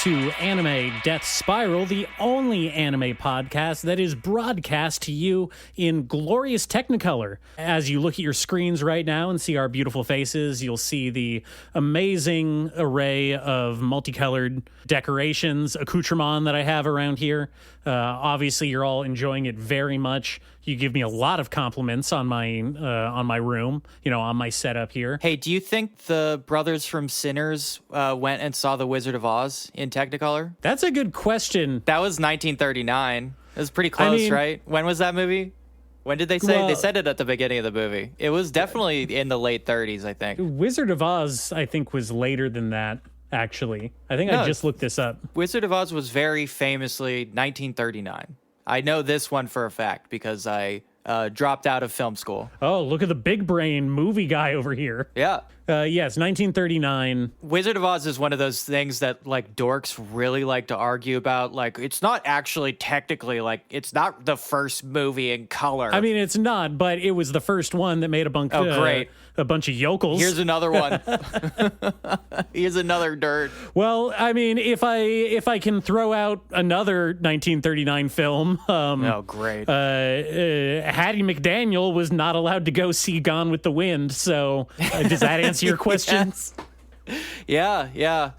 to Anime Death Spiral, the only anime podcast that is broadcast to you in glorious Technicolor. As you look at your screens right now and see our beautiful faces, you'll see the amazing array of multicolored decorations, accoutrement that I have around here. Obviously, you're all enjoying it very much. You give me a lot of compliments on my room, on my setup here. Hey, do you think the brothers from Sinners went and saw The Wizard of Oz in Technicolor? That's a good question. That was 1939. It was pretty close, right? When was that movie? When did they say? Well, they said it at the beginning of the movie. It was definitely in the late 30s, I think. Wizard of Oz, I think, was later than that, actually. I just looked this up. Wizard of Oz was very famously 1939. I know this one for a fact because I dropped out of film school. Oh, look at the big brain movie guy over here. Yeah. Yes, 1939. Wizard of Oz is one of those things that, like, dorks really like to argue about. Like, it's not actually technically, like, it's not the first movie in color. I mean, it's not, but it was the first one that made a bunch of yokels. Here's another one. Here's another nerd. Well, I mean, if I can throw out another 1939 film. Oh, great. Hattie McDaniel was not allowed to go see Gone with the Wind, so does that answer your question? Yes. Yeah.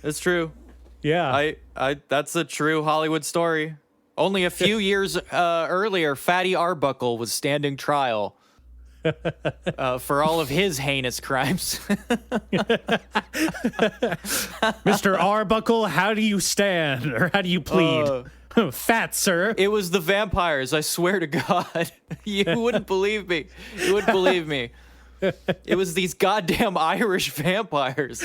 That's true. Yeah. That's a true Hollywood story. Only a few years earlier, Fatty Arbuckle was standing trial for all of his heinous crimes. Mr. Arbuckle, how do you stand, or how do you plead? Fat, sir. It was the vampires, I swear to God. You wouldn't believe me. You wouldn't believe me. It was these goddamn Irish vampires.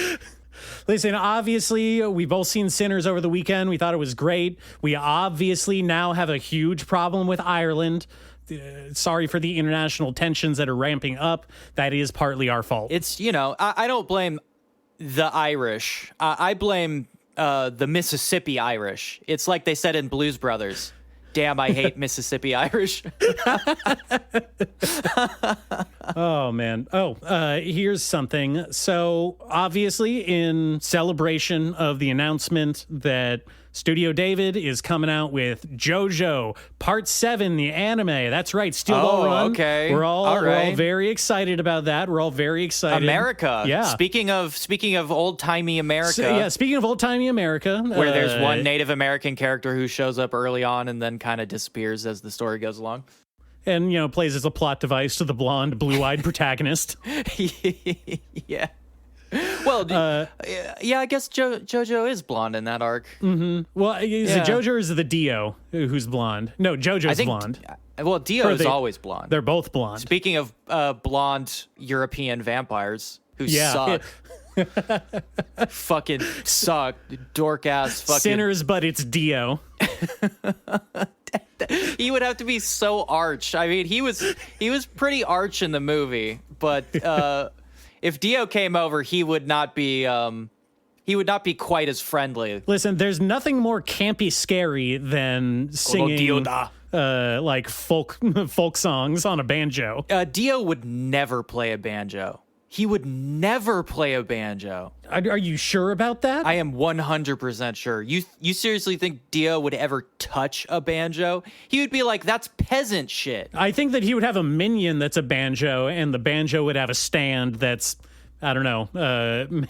Listen, obviously, we both seen Sinners over the weekend. We thought it was great. We obviously now have a huge problem with Ireland. Sorry for the international tensions that are ramping up. That is partly our fault. It's, I don't blame the Irish. I blame the Mississippi Irish. It's like they said in Blues Brothers. Damn, I hate Mississippi Irish. Oh, man. Here's something. So, obviously, in celebration of the announcement that Studio David is coming out with JoJo Part 7, the anime. That's right, Steel Ball Run. Okay. We're all very excited about that. We're all very excited. America. Yeah. Speaking of old-timey America. Speaking of old-timey America. Where there's one Native American character who shows up early on and then kind of disappears as the story goes along. And, plays as a plot device to the blonde, blue-eyed protagonist. Yeah. Well, I guess JoJo is blonde in that arc. Mm-hmm. Well, is it JoJo or is it the Dio who's blonde? No, JoJo's blonde. Well, Dio is always blonde. They're both blonde. Speaking of blonde European vampires who suck. Fucking suck. Dork ass fucking. Sinners, but it's Dio. He would have to be so arch. I mean, he was pretty arch in the movie, but if Dio came over, he would not be quite as friendly. Listen, there's nothing more campy scary than singing like folk songs on a banjo. Dio would never play a banjo. He would never play a banjo. Are you sure about that? I am 100% sure. You seriously think Dio would ever touch a banjo? He would be like, that's peasant shit. I think that he would have a minion that's a banjo, and the banjo would have a stand that's, I don't know,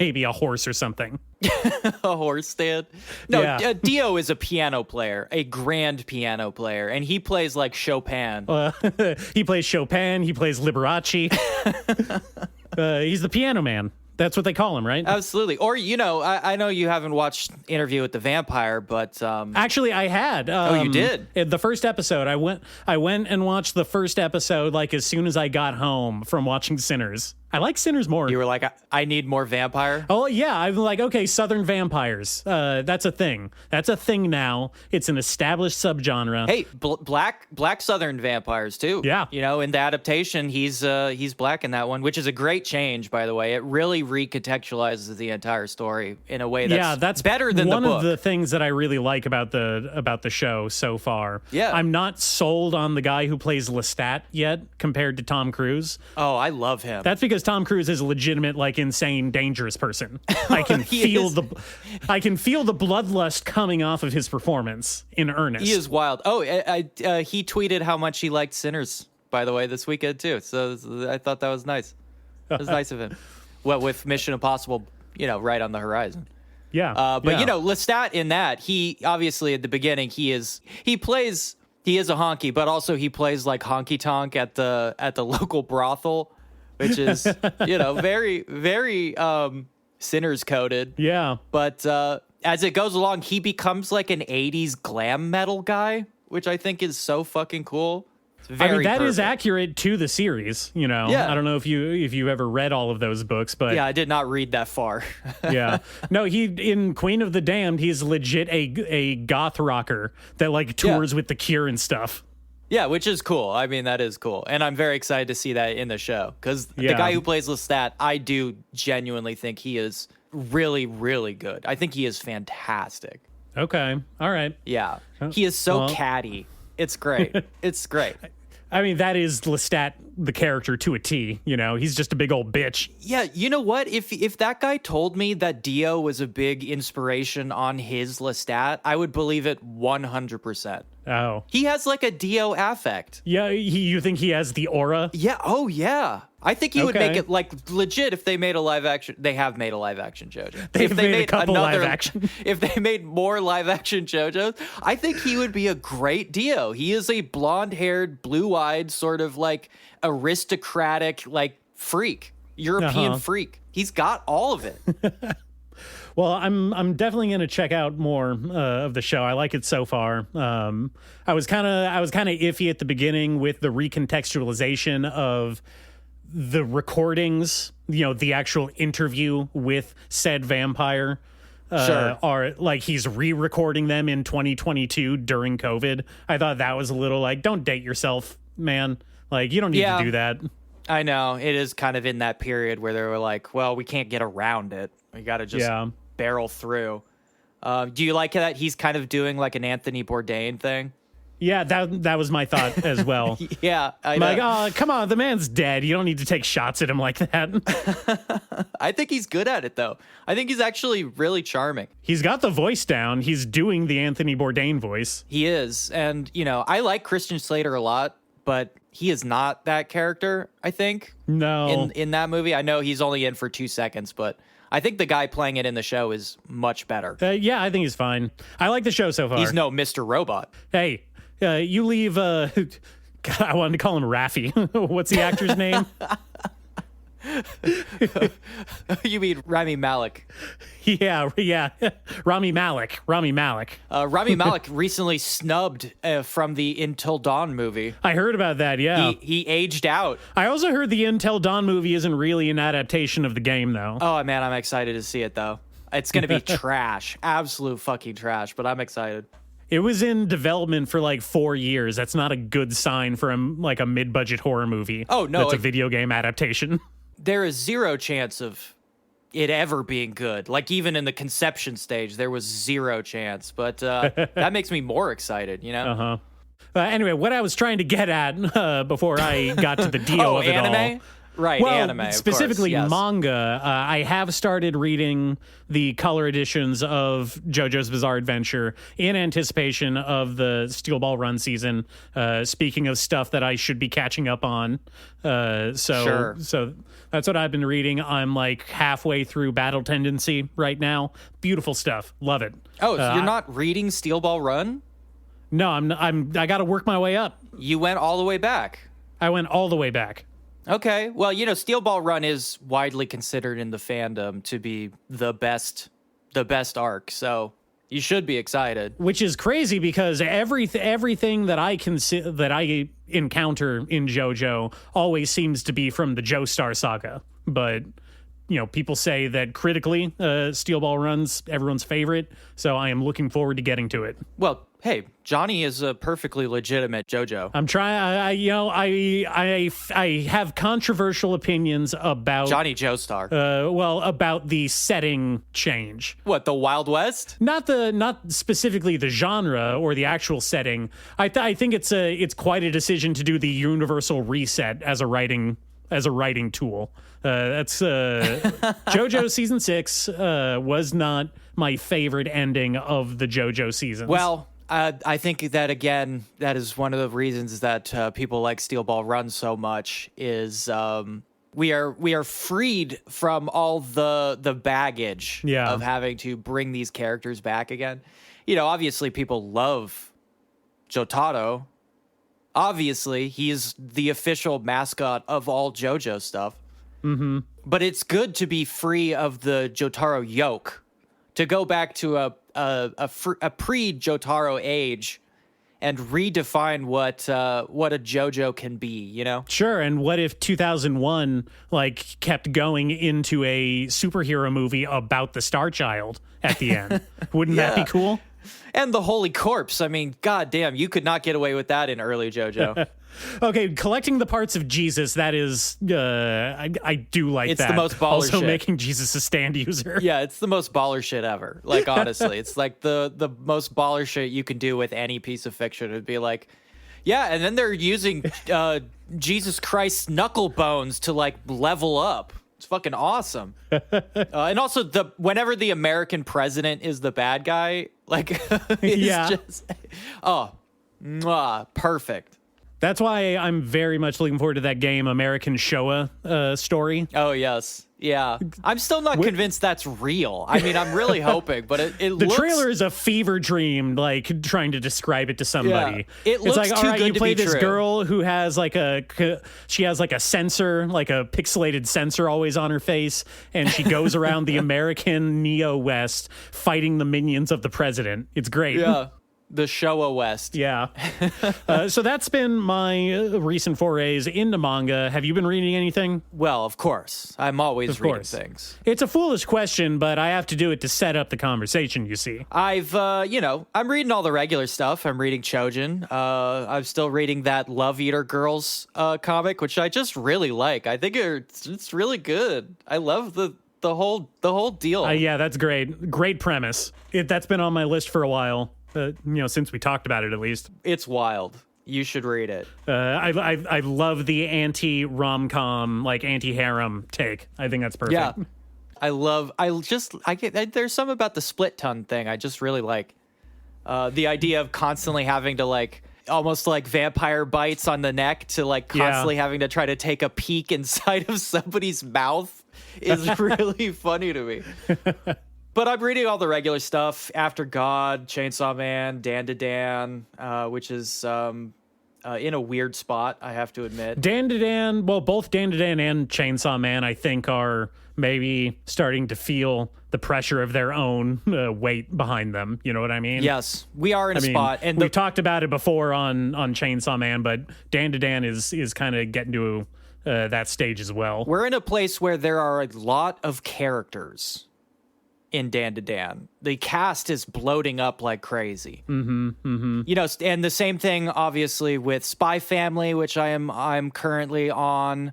maybe a horse or something. A horse stand? No, Dio is a piano player, a grand piano player, and he plays like Chopin. He plays Chopin, he plays Liberace. He's the piano man. That's what they call him, right? Absolutely. Or, I know you haven't watched Interview with the Vampire, but... Actually, I had. You did? The first episode. I went and watched the first episode, like, as soon as I got home from watching Sinners. I like Sinners more. You were like, I need more vampire? Oh, yeah. I'm like, okay, Southern vampires. That's a thing. That's a thing now. It's an established subgenre. Hey, black Southern vampires, too. Yeah. In the adaptation, he's black in that one, which is a great change, by the way. It really recontextualizes the entire story in a way that's better than the book. One of the things that I really like about the show so far. Yeah. I'm not sold on the guy who plays Lestat yet compared to Tom Cruise. Oh, I love him. That's because Tom Cruise is a legitimate, like, insane, dangerous person. I can feel the bloodlust coming off of his performance in earnest. He is wild. Oh, he tweeted how much he liked Sinners, by the way, this weekend too. So I thought that was nice. It was nice of him. Well, with Mission Impossible, right on the horizon. Yeah. But Lestat in that, he obviously at the beginning he is a honky, but also he plays like honky tonk at the local brothel, which is very very Sinners coded. Yeah. But as it goes along, he becomes like an 80s glam metal guy, which I think is so fucking cool. That is accurate to the series, Yeah. I don't know if you ever read all of those books, but yeah, I did not read that far. Yeah. No, he in Queen of the Damned, he's legit a goth rocker that like tours with The Cure and stuff. Yeah, which is cool. I mean, that is cool. And I'm very excited to see that in the show because the guy who plays Lestat, I do genuinely think he is really, really good. I think he is fantastic. Okay. All right. Yeah. He is so catty. It's great. It's great. I mean, that is Lestat, the character, to a T. He's just a big old bitch. Yeah, you know what? If that guy told me that Dio was a big inspiration on his Lestat, I would believe it 100%. Oh. He has like a Dio affect. Yeah, you think he has the aura? Yeah, oh yeah. I think he would make it like legit if they made a live action. They have made a live action JoJo. They've made a couple live action. If they made more live action JoJos, I think he would be a great Dio. He is a blonde-haired, blue-eyed, sort of like aristocratic, like freak, European freak. He's got all of it. Well, I'm definitely going to check out more of the show. I like it so far. I was kind of iffy at the beginning with the recontextualization of the recordings, the actual interview with said vampire. Sure. Are like he's re-recording them in 2022 during COVID. I thought that was a little like, don't date yourself, man. Like, you don't need to do that. I know. It is kind of in that period where they were like, well, we can't get around it. We got to just barrel through. Do you like that he's kind of doing like an Anthony Bourdain thing? Yeah, that was my thought as well. Yeah, I know. Like, oh, come on, the man's dead. You don't need to take shots at him like that. I think he's good at it, though. I think he's actually really charming. He's got the voice down. He's doing the Anthony Bourdain voice. He is. And, I like Christian Slater a lot, but he is not that character, I think. No. In that movie. I know he's only in for 2 seconds, but I think the guy playing it in the show is much better. Yeah, I think he's fine. I like the show so far. He's no Mr. Robot. Hey, you leave... God, I wanted to call him Raffi. What's the actor's name? You mean Rami Malek? Yeah. Rami Malek. Rami Malek recently snubbed from the Until Dawn movie. I heard about that, yeah. He aged out. I also heard the Until Dawn movie isn't really an adaptation of the game, though. Oh, man, I'm excited to see it, though. It's going to be trash. Absolute fucking trash, but I'm excited. It was in development for like 4 years. That's not a good sign for a mid-budget horror movie. Oh, no. That's a video game adaptation. There is zero chance of it ever being good. Like, even in the conception stage, there was zero chance. But that makes me more excited, Uh-huh. Anyway, what I was trying to get at before I got to the Dio of it anime? all. Right, well, anime, specifically of course, yes. manga. I have started reading the color editions of JoJo's Bizarre Adventure in anticipation of the Steel Ball Run season. Speaking of stuff that I should be catching up on. So that's what I've been reading. I'm like halfway through Battle Tendency right now. Beautiful stuff. Love it. Oh, so you're not reading Steel Ball Run? No, I got to work my way up. You went all the way back. I went all the way back. Okay. Well, Steel Ball Run is widely considered in the fandom to be the best arc. So you should be excited. Which is crazy because everything that I encounter in JoJo always seems to be from the Joestar saga. But people say that critically, Steel Ball Run's everyone's favorite. So I am looking forward to getting to it. Well, hey, Johnny is a perfectly legitimate JoJo. I'm trying. I have controversial opinions about Johnny Joestar. About the setting change. What, the Wild West? Not specifically the genre or the actual setting. I think it's quite a decision to do the universal reset as a writing as a writing tool. That's JoJo season 6 was not my favorite ending of the JoJo seasons. Well, I think that, again, that is one of the reasons that people like Steel Ball Run so much is we are freed from all the baggage of having to bring these characters back again. You know, obviously people love Jotaro. Obviously, he's the official mascot of all JoJo stuff. Mm-hmm. But it's good to be free of the Jotaro yoke, to go back to a pre-Jotaro age and redefine what a JoJo can be, you know? Sure, and what if 2001 like kept going into a superhero movie about the Star Child at the end? Wouldn't that be cool? And the Holy Corpse. I mean, goddamn, you could not get away with that in early JoJo. Okay, collecting the parts of Jesus, that is, I do like it's that. It's the most baller also shit. Making Jesus a stand user. Yeah, it's the most baller shit ever. Like, honestly, it's like the most baller shit you can do with any piece of fiction. It'd be like, yeah, and then they're using Jesus Christ's knuckle bones to, like, level up. It's fucking awesome. And also, whenever the American president is the bad guy, like, it's just, perfect. That's why I'm very much looking forward to that game, American Showa story. Oh, yes. Yeah. I'm still not convinced that's real. I mean, I'm really hoping, but it the trailer is a fever dream, like, trying to describe it to somebody. Yeah. It looks it's like, too all right, good you to play be this true. girl who has, like, she has, like, a sensor, like a pixelated sensor always on her face, and she goes around the American Neo-West fighting the minions of the president. It's great. Yeah. The Showa West. Yeah. So that's been my recent forays into manga. Have you been reading anything? Well, of course. I'm always reading things. It's a foolish question, but I have to do it to set up the conversation, you see. I've, I'm reading all the regular stuff. I'm reading Chojin. I'm still reading that Love Eater Girls comic, which I just really like. I think it's really good. I love the whole deal. Yeah, that's great. Great premise. That's been on my list for a while. Since we talked about it, at least. It's wild. You should read it. I love the anti-rom-com, like anti-harem take. I think that's perfect. Yeah. There's something about the split tongue thing I just really like. The idea of constantly having to, like, almost like vampire bites on the neck to, like, constantly having to try to take a peek inside of somebody's mouth is really funny to me. But I'm reading all the regular stuff: After God, Chainsaw Man, Dan to Dan, which is in a weird spot, I have to admit. Dan to Dan, well, both Dan to Dan and Chainsaw Man, I think, are maybe starting to feel the pressure of their own weight behind them. You know what I mean? Yes, we are in a spot. And we've talked about it before on Chainsaw Man, but Dan to Dan is kind of getting to that stage as well. We're in a place where there are a lot of characters in Dan to Dan. The cast is bloating up like crazy. Mm-hmm, mm-hmm. You know, and the same thing, obviously, with Spy Family, which I'm currently on.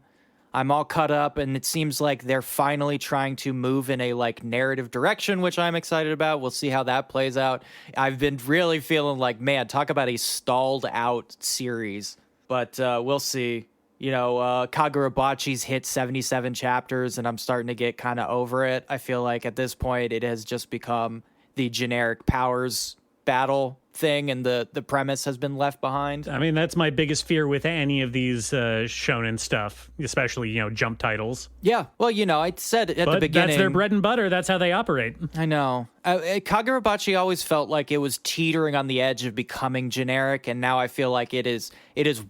I'm all cut up, and it seems like they're finally trying to move in a, like, narrative direction, which I'm excited about. We'll see how that plays out. I've been really feeling like, man, talk about a stalled out series. But we'll see. You know, Kagurabachi's hit 77 chapters, and I'm starting to get kind of over it. I feel like at this point it has just become the generic powers battle thing, and the premise has been left behind. I mean, that's my biggest fear with any of these shonen stuff, especially, jump titles. Yeah, well, I said at the beginning, that's their bread and butter. That's how they operate. I know. Kagurabachi always felt like it was teetering on the edge of becoming generic, and now I feel like it is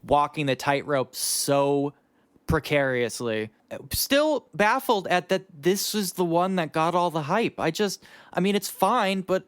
walking the tightrope so precariously. Still baffled at that this is the one that got all the hype. I mean, it's fine, but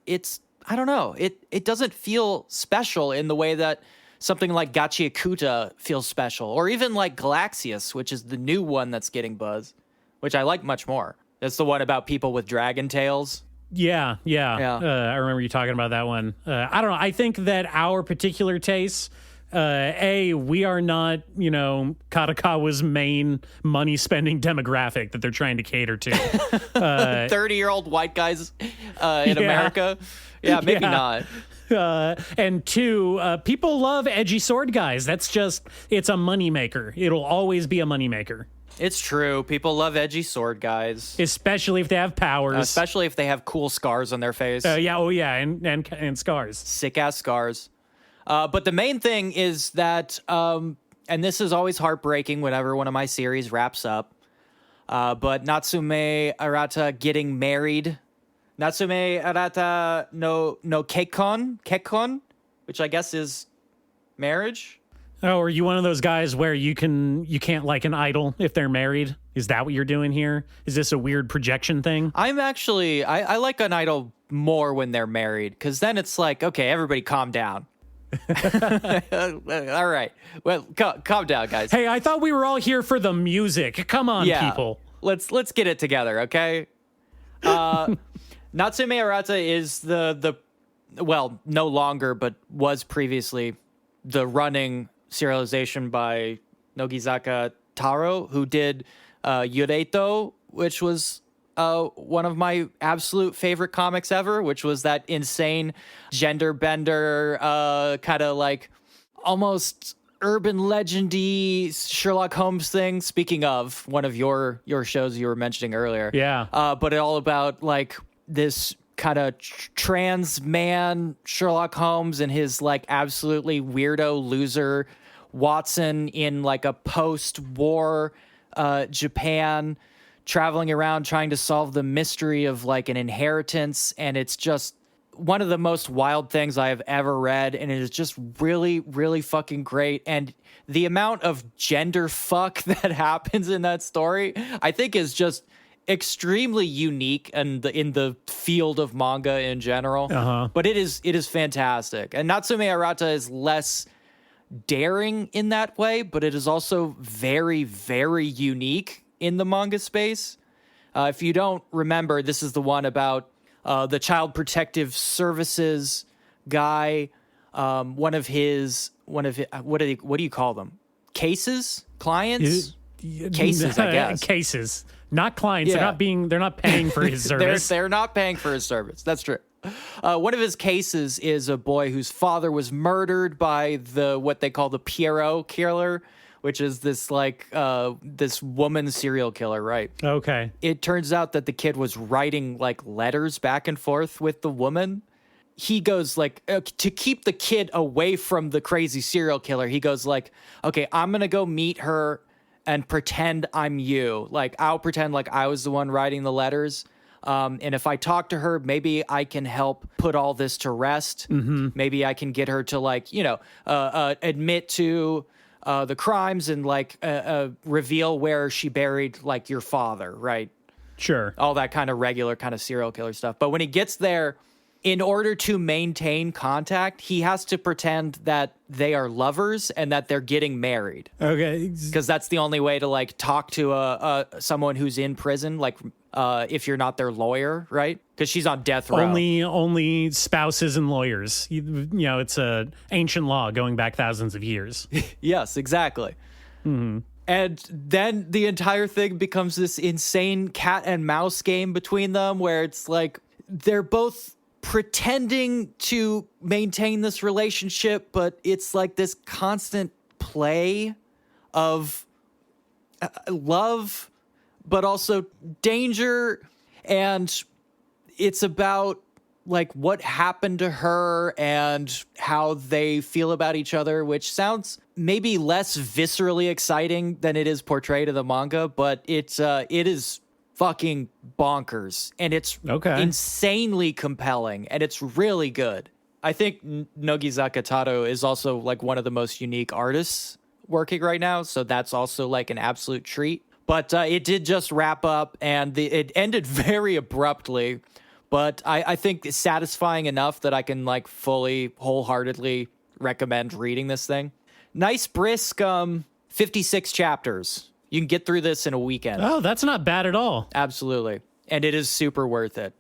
I don't know. It doesn't feel special in the way that something like Gachiakuta feels special, or even like Galaxius, which is the new one that's getting buzz, which I like much more. That's the one about people with dragon tails. Yeah. I remember you talking about that one. I don't know. I think that our particular tastes We are not, Katakawa's main money spending demographic that they're trying to cater to. 30-year-old white guys in America. Yeah, maybe not. And 2, people love edgy sword guys. It's a moneymaker. It'll always be a moneymaker. It's true. People love edgy sword guys. Especially if they have powers. Especially if they have cool scars on their face. And scars. Sick-ass scars. But the main thing is that, and this is always heartbreaking whenever one of my series wraps up, but Natsume Arata getting married. Natsume Arata no Kekkon, which I guess is marriage. Oh, are you one of those guys where you can't like an idol if they're married? Is that what you're doing here? Is this a weird projection thing? I'm actually, I like an idol more when they're married, because then it's like, okay, everybody calm down. All right. Well, calm down, guys. Hey, I thought we were all here for the music. Come on, people. Let's get it together, okay? Natsume Arata is well, no longer, but was previously the running serialization by Nogizaka Taro, who did Yureito, which was one of my absolute favorite comics ever, which was that insane gender bender, kind of like almost urban legendy Sherlock Holmes thing. Speaking of one of your shows you were mentioning earlier. Yeah. But it all about like this kind of trans man Sherlock Holmes and his like absolutely weirdo loser Watson in like a post-war Japan, traveling around trying to solve the mystery of like an inheritance. And it's just one of the most wild things I have ever read. And it is just really, really fucking great. And the amount of gender fuck that happens in that story, I think is just extremely unique and in the field of manga in general. But it is fantastic. And Natsume Arata is less daring in that way, but it is also very, very unique in the manga space. If you don't remember, this is the one about the Child Protective Services guy. One of his what do you call them? Cases? Clients? Cases, I guess. Cases. Not clients. Yeah. They're not paying for his service. They're not paying for his service. That's true. One of his cases is a boy whose father was murdered by what they call the Pierrot killer, which is this like this woman serial killer, right? Okay. It turns out that the kid was writing like letters back and forth with the woman. He goes like, to keep the kid away from the crazy serial killer, he goes like, okay, I'm going to go meet her and pretend I'm you. Like, I'll pretend like I was the one writing the letters. And if I talk to her, maybe I can help put all this to rest. Mm-hmm. Maybe I can get her to like, admit to the crimes and like reveal where she buried like your father, right? Sure. All that kind of regular kind of serial killer stuff. But when he gets there, in order to maintain contact, he has to pretend that they are lovers and that they're getting married. Okay. Because that's the only way to like talk to someone who's in prison, like if you're not their lawyer, right? Because she's on death row. Only spouses and lawyers. It's a ancient law going back thousands of years. Yes, exactly. Mm-hmm. And then the entire thing becomes this insane cat and mouse game between them where it's like they're both pretending to maintain this relationship, but it's like this constant play of love, but also danger. And it's about like what happened to her and how they feel about each other, which sounds maybe less viscerally exciting than it is portrayed in the manga, but it is fucking bonkers, and it's insanely compelling, and it's really good. I think Nogizaka Taro is also like one of the most unique artists working right now, so that's also like an absolute treat. But it did just wrap up, and it ended very abruptly, but I think it's satisfying enough that I can like fully, wholeheartedly recommend reading this thing. Nice, brisk 56 chapters. You can get through this in a weekend. Oh, that's not bad at all. Absolutely. And it is super worth it.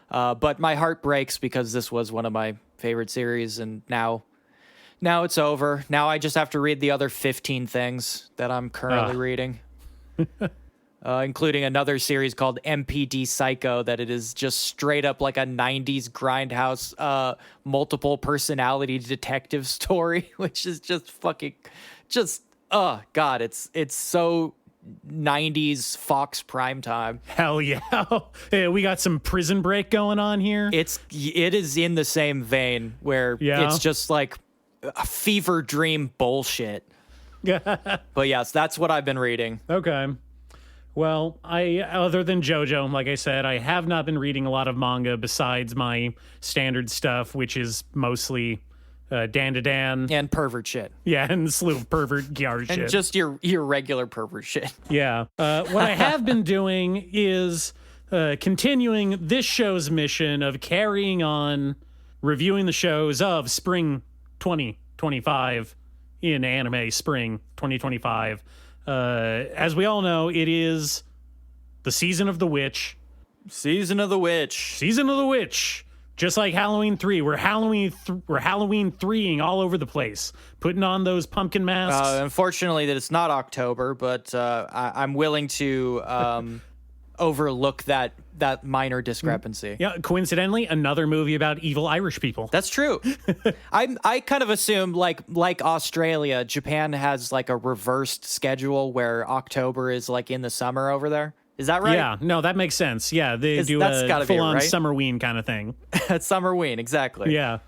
But my heart breaks because this was one of my favorite series, and now Now it's over. Now I just have to read the other 15 things that I'm currently reading. Including another series called MPD Psycho, that it is just straight up like a 90s grindhouse multiple personality detective story, which is just fucking oh god, it's so 90s Fox primetime. Hell yeah. Hey, we got some Prison Break going on here. It is in the same vein where it's just like a fever dream bullshit. But yes, that's what I've been reading. Okay. Well, other than JoJo, like I said, I have not been reading a lot of manga besides my standard stuff, which is mostly Dan to Dan. And pervert shit. Yeah, and a slew of pervert gyar shit. And just your regular pervert shit. Yeah. What I have been doing is continuing this show's mission of carrying on reviewing the shows of spring 2025 in anime spring 2025. As we all know, it is the season of the witch. Season of the witch. Season of the witch. Just like Halloween 3, we're Halloween 3ing all over the place, putting on those pumpkin masks. Unfortunately, that it's not October, but I'm willing to overlook that minor discrepancy. Yeah, coincidentally, another movie about evil Irish people. That's true. I kind of assume like Australia, Japan has like a reversed schedule where October is like in the summer over there. Is that right? Yeah, no, that makes sense. Yeah, they do a full-on summerween kind of thing. Summerween, exactly. Yeah.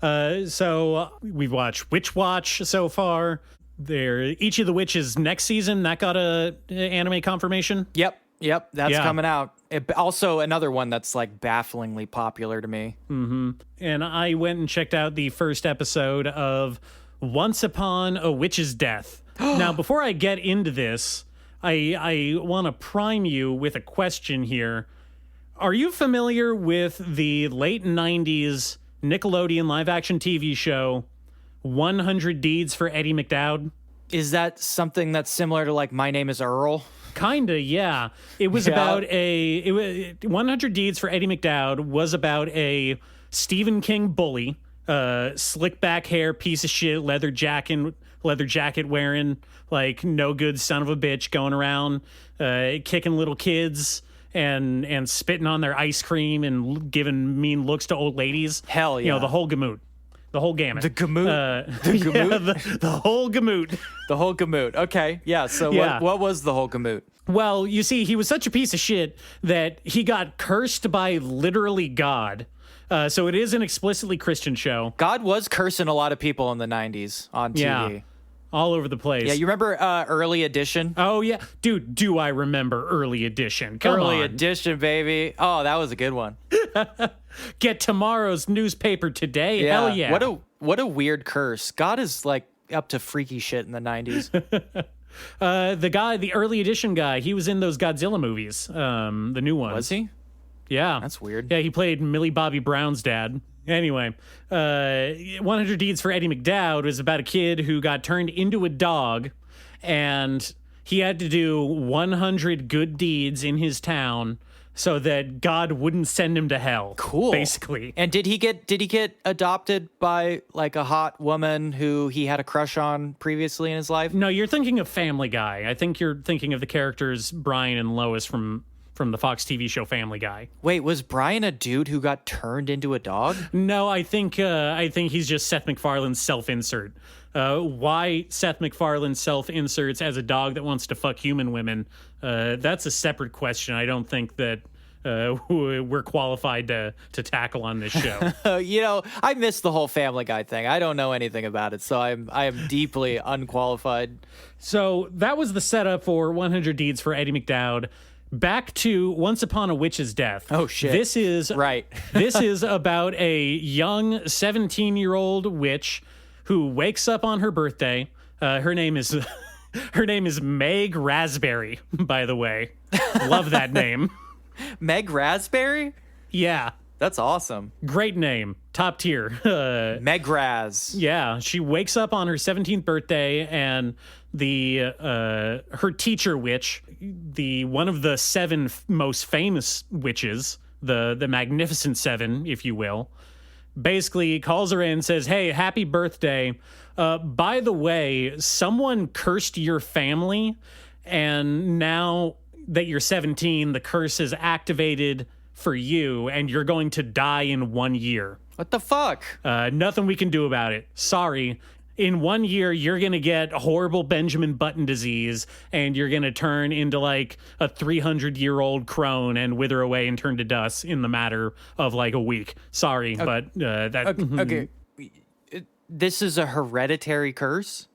So we've watched Witch Watch so far. Each of the Witches next season, that got a anime confirmation. Yep, that's coming out. Also, another one that's like bafflingly popular to me. Mm-hmm. And I went and checked out the first episode of Once Upon a Witch's Death. Now, before I get into this, I want to prime you with a question here. Are you familiar with the late 90s Nickelodeon live-action TV show 100 Deeds for Eddie McDowd? Is that something that's similar to like My Name is Earl? Kinda, yeah. It was about 100 Deeds for Eddie McDowd was about a Stephen King bully, slick back hair, piece of shit, leather jacket wearing, like no good son of a bitch going around, kicking little kids and spitting on their ice cream and giving mean looks to old ladies. Hell yeah. You know, the whole gamut. The whole gamut. The gamut. The gamut? Yeah, the whole gamut. The whole gamut. Okay. Yeah. So what was the whole gamut? Well, you see, he was such a piece of shit that he got cursed by literally God. So it is an explicitly Christian show. God was cursing a lot of people in the 90s on TV. Yeah, all over the place. Yeah, you remember Early Edition? Oh, yeah. Dude, do I remember Early Edition? Come on. Early Edition, baby. Oh, that was a good one. Get tomorrow's newspaper today. Yeah. Hell yeah. What a weird curse. God is like up to freaky shit in the 90s. The Early Edition guy, he was in those Godzilla movies, the new ones. Was he? Yeah. That's weird. Yeah, he played Millie Bobby Brown's dad. Anyway, 100 Deeds for Eddie McDowd was about a kid who got turned into a dog, and he had to do 100 good deeds in his town so that God wouldn't send him to hell. Cool. Basically. And did he get adopted by like a hot woman who he had a crush on previously in his life? No, you're thinking of Family Guy. I think you're thinking of the characters Brian and Lois from the Fox TV show Family Guy. Wait, was Brian a dude who got turned into a dog? No, I think he's just Seth MacFarlane's self-insert. Why Seth MacFarlane self-inserts as a dog that wants to fuck human women, that's a separate question. I don't think that we're qualified to tackle on this show. You know, I missed the whole Family Guy thing. I don't know anything about it, so I am deeply unqualified. So that was the setup for 100 Deeds for Eddie McDowd. Back to Once Upon a Witch's Death. Oh, shit. This is about a young 17-year-old witch who wakes up on her birthday. Her name is Meg Raspberry, by the way. Love that name. Meg Raspberry? Yeah. That's awesome. Great name. Top tier. Meg Raz. Yeah. She wakes up on her 17th birthday, and her teacher witch, one of the seven most famous witches, the Magnificent Seven, if you will, basically calls her in and says, hey, happy birthday. By the way, someone cursed your family, and now that you're 17, the curse is activated for you, and you're going to die in 1 year. What the fuck? Nothing we can do about it. Sorry. In 1 year, you're going to get horrible Benjamin Button disease, and you're going to turn into like a 300-year-old crone and wither away and turn to dust in the matter of like a week. Sorry, but that... Okay. This is a hereditary curse?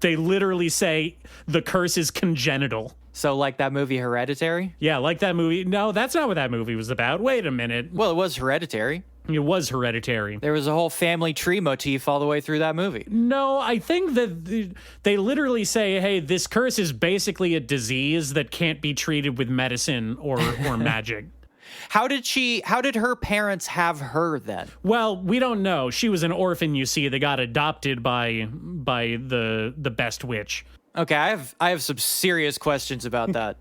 They literally say the curse is congenital. So like that movie Hereditary? Yeah, like that movie. No, that's not what that movie was about. Wait a minute. Well, it was Hereditary. It was Hereditary. There was a whole family tree motif all the way through that movie. No, I think that they literally say, hey, this curse is basically a disease that can't be treated with medicine or magic. How did her parents have her then? Well, we don't know. She was an orphan, you see, that got adopted by the best witch. Okay, I have some serious questions about that.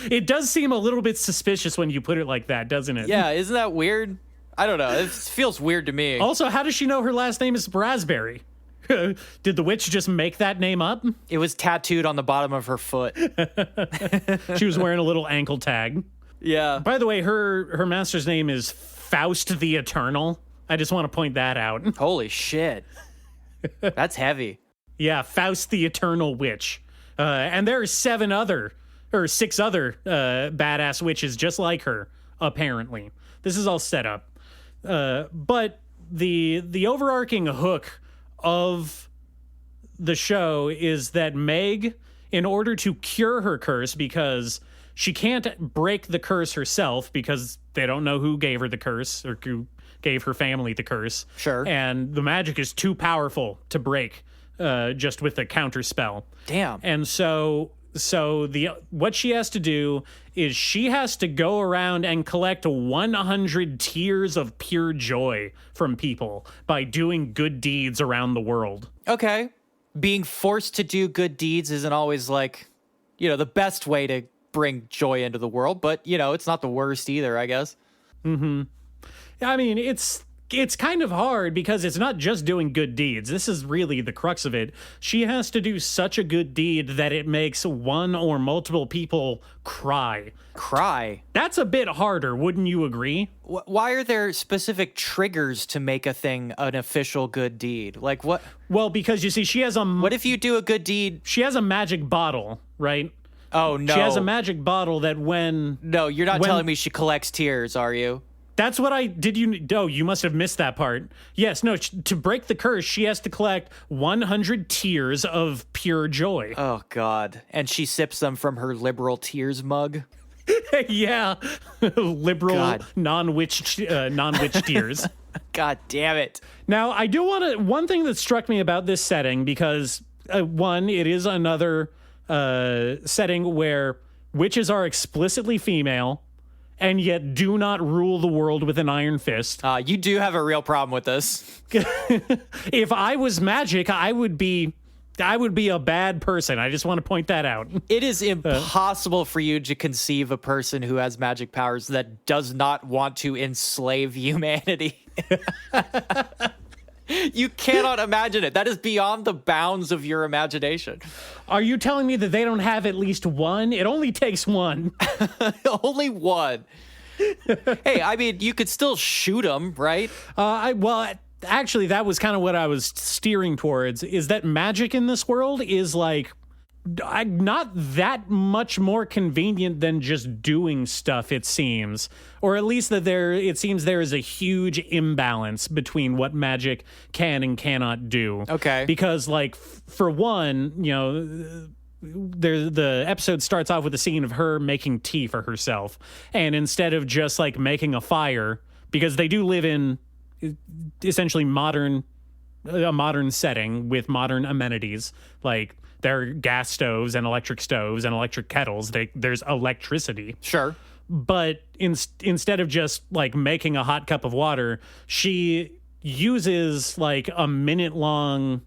It does seem a little bit suspicious when you put it like that, doesn't it? Yeah, isn't that weird? I don't know. It feels weird to me. Also, how does she know her last name is Raspberry? Did the witch just make that name up? It was tattooed on the bottom of her foot. She was wearing a little ankle tag. Yeah. By the way, her master's name is Faust the Eternal. I just want to point that out. Holy shit. That's heavy. Yeah, Faust the Eternal Witch. And there are 6 other badass witches just like her, apparently. This is all set up. But the overarching hook of the show is that Meg, in order to cure her curse, because she can't break the curse herself because they don't know who gave her the curse or who gave her family the curse. Sure. And the magic is too powerful to break just with a counter spell. Damn. And so what she has to do is she has to go around and collect 100 tears of pure joy from people by doing good deeds around the world. Okay. Being forced to do good deeds isn't always like, the best way to bring joy into the world, but it's not the worst either, I guess. Mm-hmm. I mean, it's kind of hard because it's not just doing good deeds. This is really the crux of it. She has to do such a good deed that it makes one or multiple people cry. Cry? That's a bit harder, wouldn't you agree? Why are there specific triggers to make a thing an official good deed? Like what? Well, because you see, she has What if you do a good deed? She has a magic bottle, right? Oh, no. She has a magic bottle that when... No, you're not telling me she collects tears, are you? That's what you must have missed that part. Yes, no, to break the curse, she has to collect 100 tears of pure joy. Oh, God. And she sips them from her liberal tears mug? Yeah. Liberal, non-witch tears. God damn it. Now, I do want to... One thing that struck me about this setting, because, one, it is another setting where witches are explicitly female and yet do not rule the world with an iron fist. You do have a real problem with this. If I was magic, I would be a bad person. I just want to point that out. It is impossible for you to conceive a person who has magic powers that does not want to enslave humanity. You cannot imagine it. That is beyond the bounds of your imagination. Are you telling me that they don't have at least one? It only takes one. Only one. Hey, I mean, you could still shoot them, right? Actually, that was kind of what I was steering towards, is that magic in this world is like not that much more convenient than just doing stuff, it seems. Or at least that it seems there is a huge imbalance between what magic can and cannot do. Okay. Because, like, for one, the episode starts off with a scene of her making tea for herself. And instead of just, like, making a fire, because they do live in essentially a modern setting with modern amenities, like... There are gas stoves and electric kettles. There's electricity. Sure. But instead of just like making a hot cup of water, she uses like a minute long,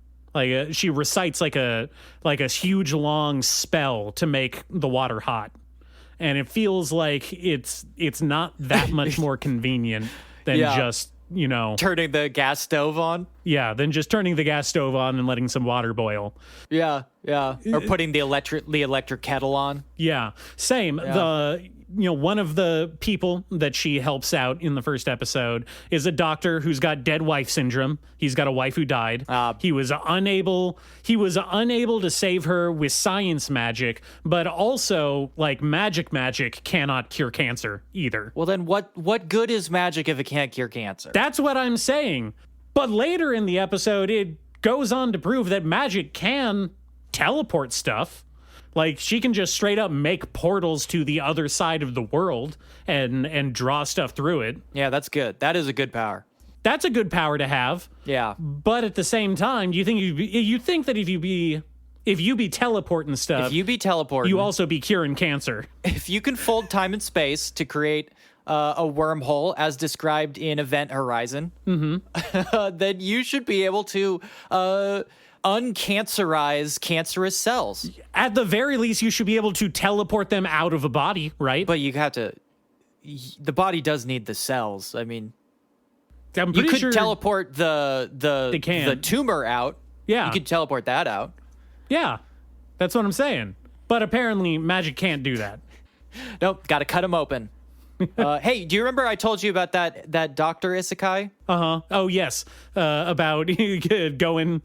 she recites like a huge long spell to make the water hot. And it feels like it's not that much more convenient than just turning the gas stove on. Yeah, than just turning the gas stove on and letting some water boil. Yeah. Or putting the electric kettle on. Yeah, same. Yeah. One of the people that she helps out in the first episode is a doctor who's got dead wife syndrome. He's got a wife who died. He was unable to save her with science magic, but also like magic cannot cure cancer either. Well, then what good is magic if it can't cure cancer? That's what I'm saying. But later in the episode, it goes on to prove that magic can teleport stuff. Like, she can just straight up make portals to the other side of the world and draw stuff through it. Yeah, that's good. That is a good power. That's a good power to have. Yeah. But at the same time, you think that if you be teleporting stuff, you also be curing cancer. If you can fold time and space to create a wormhole as described in Event Horizon, then you should be able to uncancerize cancerous cells. At the very least, you should be able to teleport them out of a body, right? But you have to. The body does need the cells. I mean, I'm you could sure teleport the tumor out. Yeah, you could teleport that out. Yeah, that's what I'm saying. But apparently, magic can't do that. Nope, got to cut them open. Hey, do you remember I told you about that Dr. Isekai? Oh yes, about going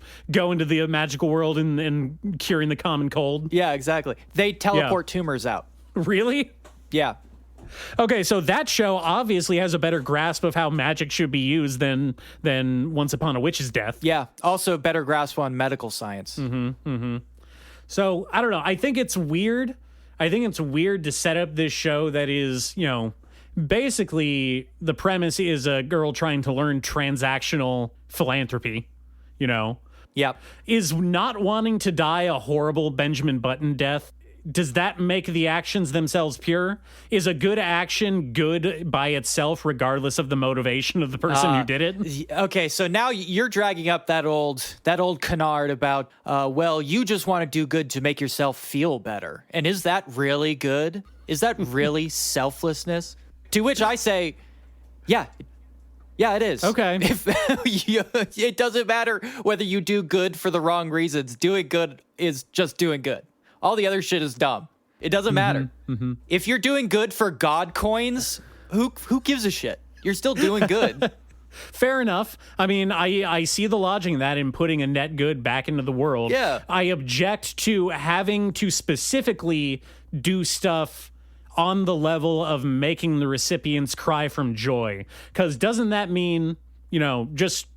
to the magical world and curing the common cold. Yeah, exactly. They teleport tumors out. Really? Yeah. Okay, so that show obviously has a better grasp of how magic should be used than Once Upon a Witch's Death. Yeah. Also, better grasp on medical science. So I don't know. I think it's weird. To set up this show that is, basically the premise is a girl trying to learn transactional philanthropy, Yep. Is not wanting to die a horrible Benjamin Button death. Does that make the actions themselves pure? Is a good action good by itself, regardless of the motivation of the person who did it? Okay, so now you're dragging up that old canard about, you just want to do good to make yourself feel better. And is that really good? Is that really selflessness? To which I say, yeah, it is. Okay. It doesn't matter whether you do good for the wrong reasons. Doing good is just doing good. All the other shit is dumb. It doesn't matter. If you're doing good for God coins, who gives a shit? You're still doing good. Fair enough. I mean, I see the logic in that in putting a net good back into the world. Yeah. I object to having to specifically do stuff on the level of making the recipients cry from joy. Because doesn't that mean, just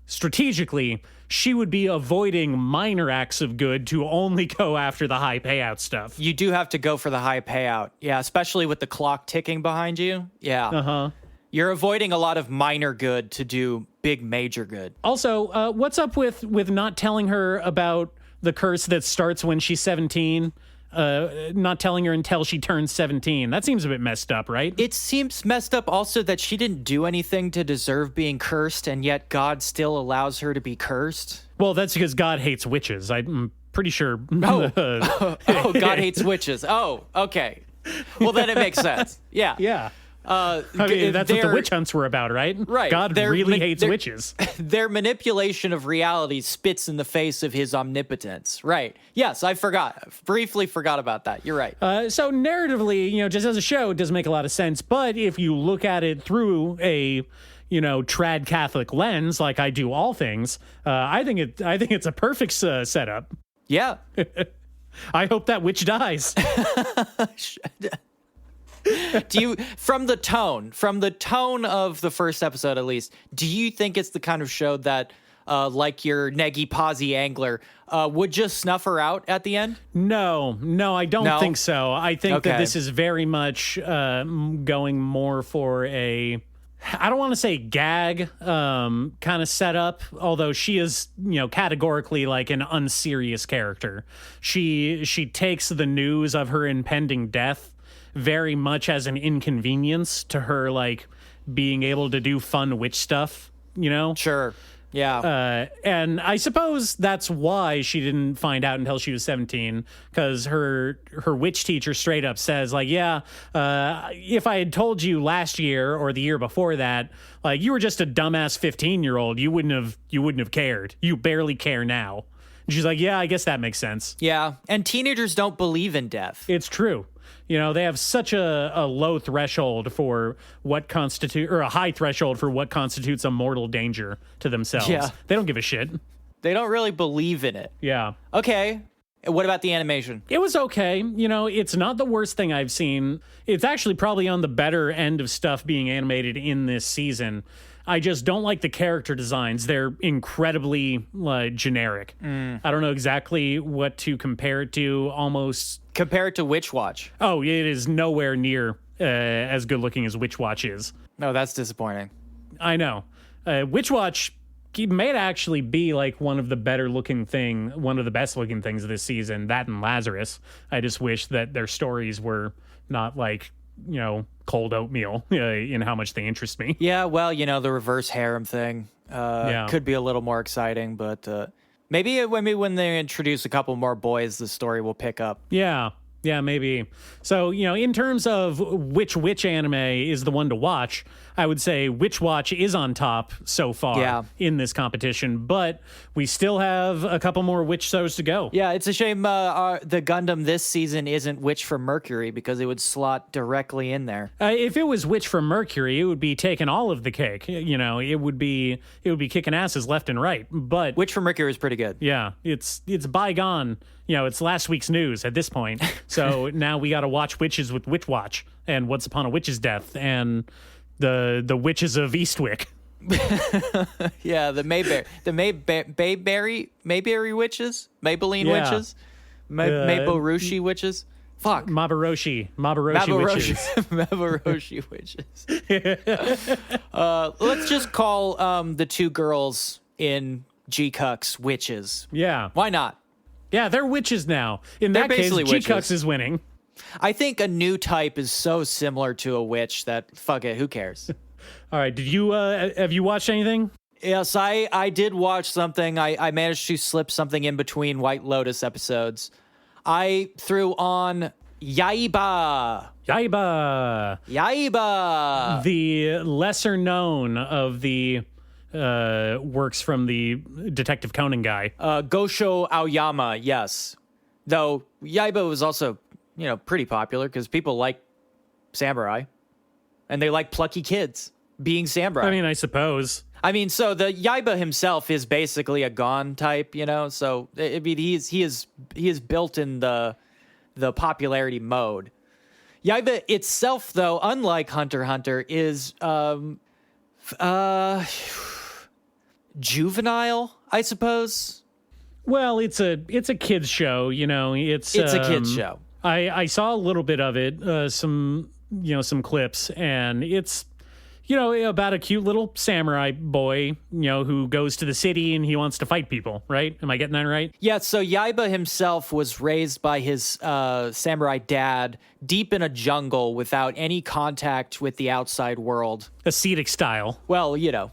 strategically, she would be avoiding minor acts of good to only go after the high payout stuff. You do have to go for the high payout. Yeah, especially with the clock ticking behind you. Yeah. You're avoiding a lot of minor good to do big major good. Also, what's up with not telling her about the curse that starts when she's 17? Not telling her until she turns 17. That seems a bit messed up, right? It seems messed up also that she didn't do anything to deserve being cursed, and yet God still allows her to be cursed. Well, that's because God hates witches. I'm pretty sure. God hates witches. Oh, okay. Well, then it makes sense. Yeah. Yeah. I mean, that's what the witch hunts were about, right? Right. God really hates witches. Their manipulation of reality spits in the face of his omnipotence. Right. Yes, briefly forgot about that. You're right. So narratively, just as a show, it does make a lot of sense. But if you look at it through a, trad Catholic lens, like I do all things, I think it's a perfect setup. Yeah. I hope that witch dies. From the tone of the first episode at least, do you think it's the kind of show that like your Negi Pazzi angler would just snuff her out at the end? No, I don't think so. I think that this is very much going more for a, I don't want to say gag kind of setup, although she is, categorically like an unserious character. She takes the news of her impending death very much as an inconvenience to her, like being able to do fun witch stuff, Sure. And I suppose that's why she didn't find out until she was 17, because her witch teacher straight up says, like, if I had told you last year or the year before that, like, you were just a dumbass 15-year-old, you wouldn't have cared. You barely care now. And she's like, yeah, I guess that makes sense. Yeah, and teenagers don't believe in death. It's true. You know, they have such a low threshold for what or a high threshold for what constitutes a mortal danger to themselves. Yeah. They don't give a shit. They don't really believe in it. Yeah. Okay. What about the animation? It was okay. You know, it's not the worst thing I've seen. It's actually probably on the better end of stuff being animated in this season. I just don't like the character designs. They're incredibly generic. I don't know exactly what to compare it to. Almost compare it to Witch Watch. Oh, it is nowhere near as good looking as Witch Watch is. No, that's disappointing. I know. Witch Watch may actually be like one of the best looking things of this season. That and Lazarus. I just wish that their stories were not like, you know, cold oatmeal in how much they interest me. Yeah, well, you know, the reverse harem thing could be a little more exciting, but maybe when they introduce a couple more boys, the story will pick up. Yeah, maybe. So, you know, in terms of which anime is the one to watch, I would say Witch Watch is on top so far in this competition, but we still have a couple more witch shows to go. Yeah, it's a shame the Gundam this season isn't Witch from Mercury, because it would slot directly in there. If it was Witch from Mercury, it would be taking all of the cake. You know, it would be kicking asses left and right. But Witch from Mercury is pretty good. Yeah, it's bygone. You know, it's last week's news at this point. So now we got to watch Witches with Witch Watch and Once Upon a Witch's Death and the Witches of Eastwick. Yeah, the Mayberry witches, Maybelline witches, Maborushi witches. Fuck. Mabaroshi witches. Mabaroshi witches. Let's just call the two girls in G-Cucks witches. Yeah. Why not? Yeah, they're witches now. In that case, G-Cucks is winning. I think a new type is so similar to a witch that, fuck it, who cares? All right, have you watched anything? Yes, I did watch something. I managed to slip something in between White Lotus episodes. I threw on Yaiba. The lesser known of the works from the Detective Conan guy. Gosho Aoyama, yes. Though Yaiba was also, you know, pretty popular because people like samurai. And they like plucky kids being samurai. I mean, I suppose. I mean, so the Yaiba himself is basically a Gon type, you know? So, I mean, he is built in the popularity mode. Yaiba itself, though, unlike Hunter x Hunter, is juvenile, I suppose. Well, it's a kids show, you know. It's a kids show. I saw a little bit of it, some clips, and it's, you know, about a cute little samurai boy, you know, who goes to the city and he wants to fight people, right? Am I getting that right? Yeah, so Yaiba himself was raised by his samurai dad deep in a jungle without any contact with the outside world. Ascetic style. Well, you know,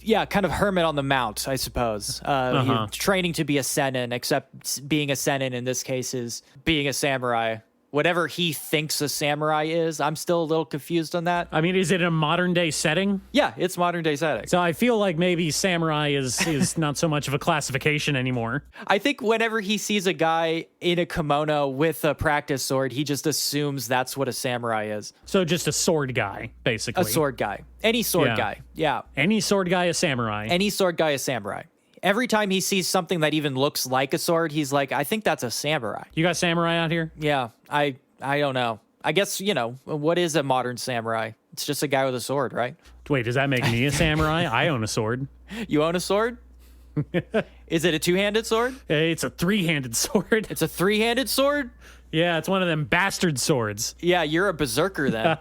yeah, kind of hermit on the mount, I suppose. He's training to be a senin, except being a senin in this case is being a samurai. Whatever he thinks a samurai is, I'm still a little confused on that. I mean, is it a modern day setting? Yeah, it's modern day setting. So I feel like maybe samurai is not so much of a classification anymore. I think whenever he sees a guy in a kimono with a practice sword, he just assumes that's what a samurai is. So just a sword guy, basically. A sword guy. Any sword guy. Yeah. Any sword guy, a samurai. Any sword guy, a samurai. Every time he sees something that even looks like a sword, he's like, I think that's a samurai. You got samurai out here? Yeah, I don't know. I guess, you know, what is a modern samurai? It's just a guy with a sword, right? Wait, does that make me a samurai? I own a sword. You own a sword? Is it a two-handed sword? It's a three-handed sword. It's a three-handed sword? Yeah, it's one of them bastard swords. Yeah, you're a berserker then.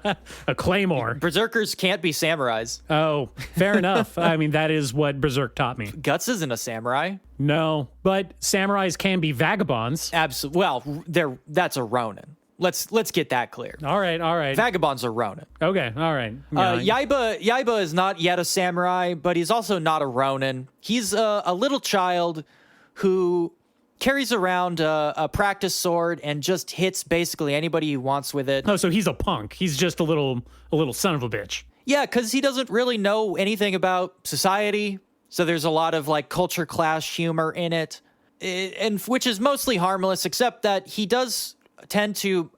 A claymore. Berserkers can't be samurais. Oh, fair enough. I mean, that is what Berserk taught me. Guts isn't a samurai. No, but samurais can be vagabonds. Absolutely. Well, that's a ronin. Let's get that clear. All right. Vagabonds are Ronin. Okay, all right. Yeah, Yaiba is not yet a samurai, but he's also not a Ronin. He's a little child who carries around a practice sword and just hits basically anybody he wants with it. Oh, so he's a punk. He's just a little son of a bitch. Yeah, because he doesn't really know anything about society. So there's a lot of like culture clash humor in it, and which is mostly harmless, except that he does tend to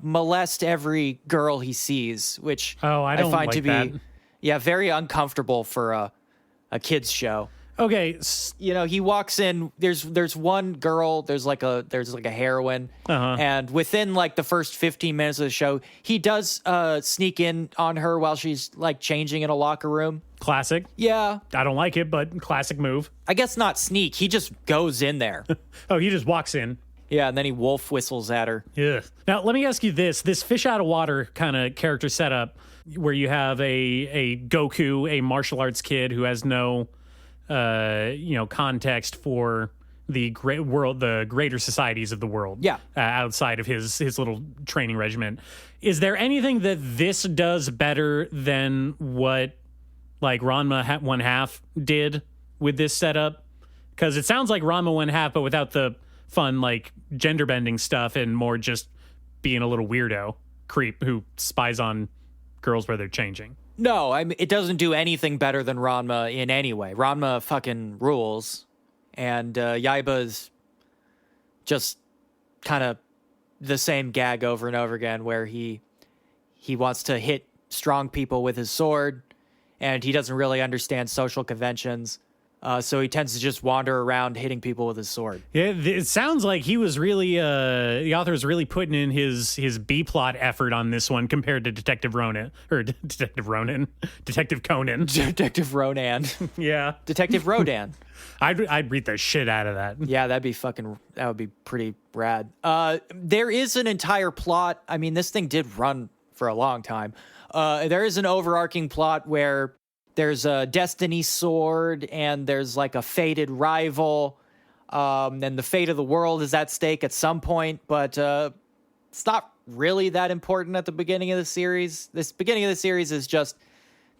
molest every girl he sees, which I find like to be that. very uncomfortable for a kids show. Okay, He walks in. There's one girl. There's like a heroine, and within like the first 15 minutes of the show, he does sneak in on her while she's like changing in a locker room. classic. Yeah, I don't like it, but classic move. I guess not sneak. He just goes in there. Oh, he just walks in. Yeah, and then he wolf whistles at her. Yeah. Now, let me ask you this fish out of water kind of character setup where you have a Goku, a martial arts kid who has no context for the great world, the greater societies of the world. Yeah. Outside of his little training regimen. Is there anything that this does better than what like Ranma 1/2 did with this setup? Because it sounds like Ranma 1/2, but without the fun like gender bending stuff and more just being a little weirdo creep who spies on girls where they're changing. No, I mean, it doesn't do anything better than Ranma in any way. Ranma fucking rules, and Yaiba's just kind of the same gag over and over again, where he wants to hit strong people with his sword, and he doesn't really understand social conventions. So he tends to just wander around hitting people with his sword. Yeah, it sounds like he was really the author was really putting in his B plot effort on this one compared to Detective Conan. Detective Ronan. Yeah, Detective Rodan. I'd read the shit out of that. Yeah, that would be pretty rad. There is an entire plot. I mean, this thing did run for a long time. There is an overarching plot where there's a destiny sword and there's like a fated rival. And the fate of the world is at stake at some point, but it's not really that important at the beginning of the series. This beginning of the series is just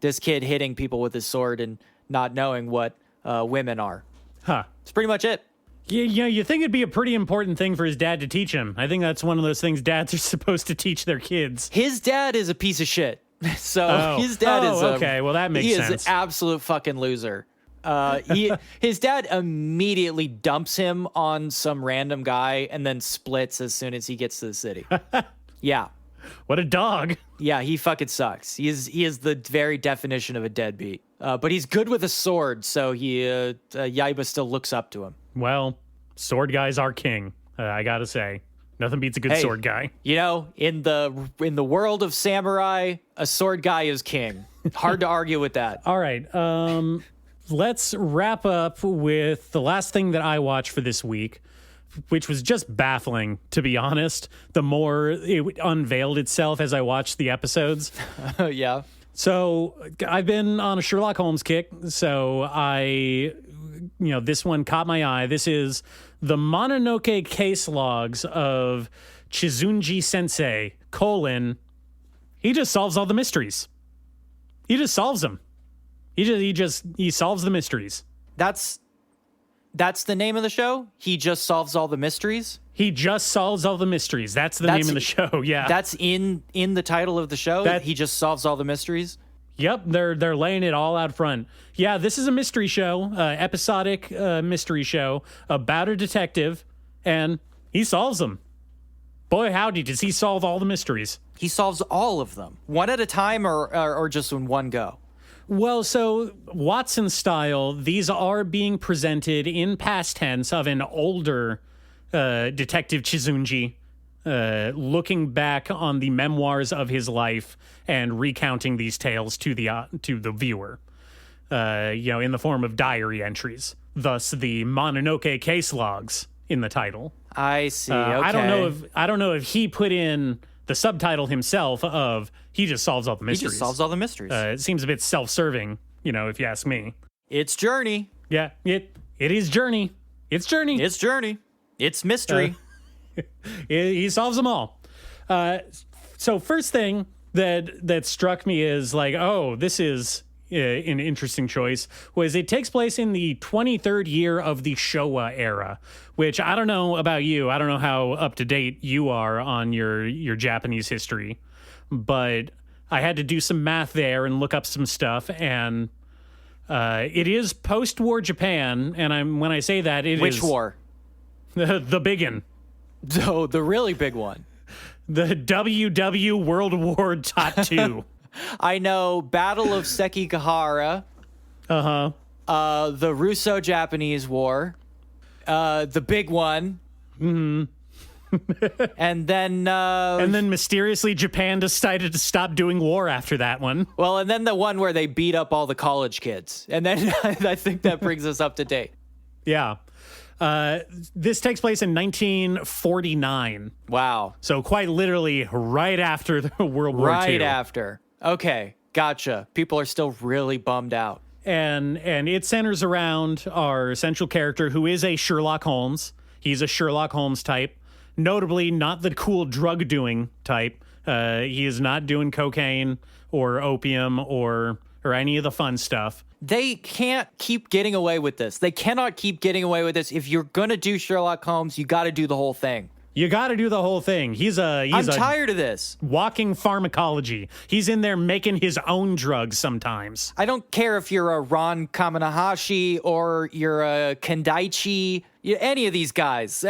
this kid hitting people with his sword and not knowing what women are. Huh. It's pretty much it. Yeah, you think it'd be a pretty important thing for his dad to teach him. I think that's one of those things dads are supposed to teach their kids. His dad is a piece of shit. So his dad is okay. Well, that makes sense. He is an absolute fucking loser. His dad immediately dumps him on some random guy and then splits as soon as he gets to the city. Yeah. What a dog. Yeah, he fucking sucks. He is the very definition of a deadbeat. But he's good with a sword, so Yaiba still looks up to him. Well, sword guys are king. I gotta say. Nothing beats a good sword guy. In the world of samurai, a sword guy is king. Hard to argue with that. All right. Let's wrap up with the last thing that I watched for this week, which was just baffling, to be honest. The more it unveiled itself as I watched the episodes. Yeah. So I've been on a Sherlock Holmes kick. So this one caught my eye. This is the Mononoke case logs of Chizunji-Sensei, he just solves all the mysteries. He just solves them. He solves the mysteries. That's the name of the show? He just solves all the mysteries? He just solves all the mysteries. That's the name of the show, yeah. That's in the title of the show? He just solves all the mysteries? Yep, they're laying it all out front. Yeah, this is a mystery show, episodic mystery show about a detective, and he solves them. Boy, howdy, does he solve all the mysteries. He solves all of them, one at a time or just in one go? Well, so Watson style, these are being presented in past tense of an older Detective Chizunji, looking back on the memoirs of his life and recounting these tales to the viewer, in the form of diary entries. Thus, the Mononoke case logs in the title. I see. Okay. I don't know if he put in the subtitle himself of he just solves all the mysteries. He just solves all the mysteries. It seems a bit self-serving, if you ask me. It's Journey. Yeah, it is Journey. It's Journey. It's Journey. It's mystery. He solves them all. So first thing that struck me is like, oh, this is an interesting choice, was it takes place in the 23rd year of the Showa era, which I don't know about you. I don't know how up to date you are on your Japanese history, but I had to do some math there and look up some stuff, and it is post-war Japan, and when I say that, it Which is... Which war? The biggin. So the really big one. The WW World War II. I know Battle of Sekigahara. Uh-huh. The Russo-Japanese War. The big one. Mm-hmm. And then mysteriously Japan decided to stop doing war after that one. Well, and then the one where they beat up all the college kids. And then I think that brings us up to date. Yeah. This takes place in 1949. Wow. So quite literally right after the World War II. Right after. Okay, gotcha. People are still really bummed out. And it centers around our central character, who is a Sherlock Holmes. He's a Sherlock Holmes type. Notably, not the cool drug-doing type. He is not doing cocaine or opium or any of the fun stuff. They can't keep getting away with this. They cannot keep getting away with this. If you're going to do Sherlock Holmes, you got to do the whole thing. You got to do the whole thing. I'm tired of this. Walking pharmacology. He's in there making his own drugs sometimes. I don't care if you're a Ron Kamanahashi or you're a Kendaichi, any of these guys.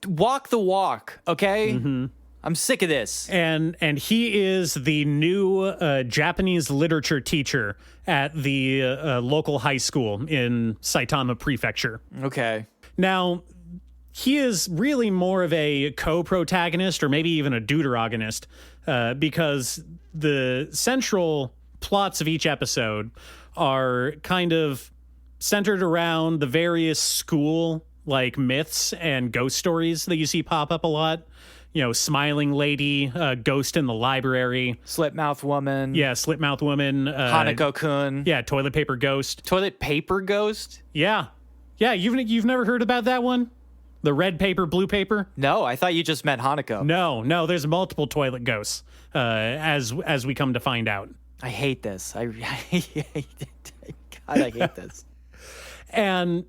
Walk the walk, okay? Mm-hmm. I'm sick of this. And he is the new Japanese literature teacher at the local high school in Saitama Prefecture. Okay. Now, he is really more of a co-protagonist or maybe even a deuteragonist because the central plots of each episode are kind of centered around the various school like myths and ghost stories that you see pop up a lot. You know, Smiling Lady, Ghost in the Library. Slipmouth Woman. Yeah, Slipmouth Woman. Hanako-kun. Yeah, Toilet Paper Ghost. Toilet Paper Ghost? Yeah. Yeah, you've never heard about that one? The red paper, blue paper? No, I thought you just meant Hanako. No, there's multiple toilet ghosts, as we come to find out. I hate this. I hate it. God, I hate this. And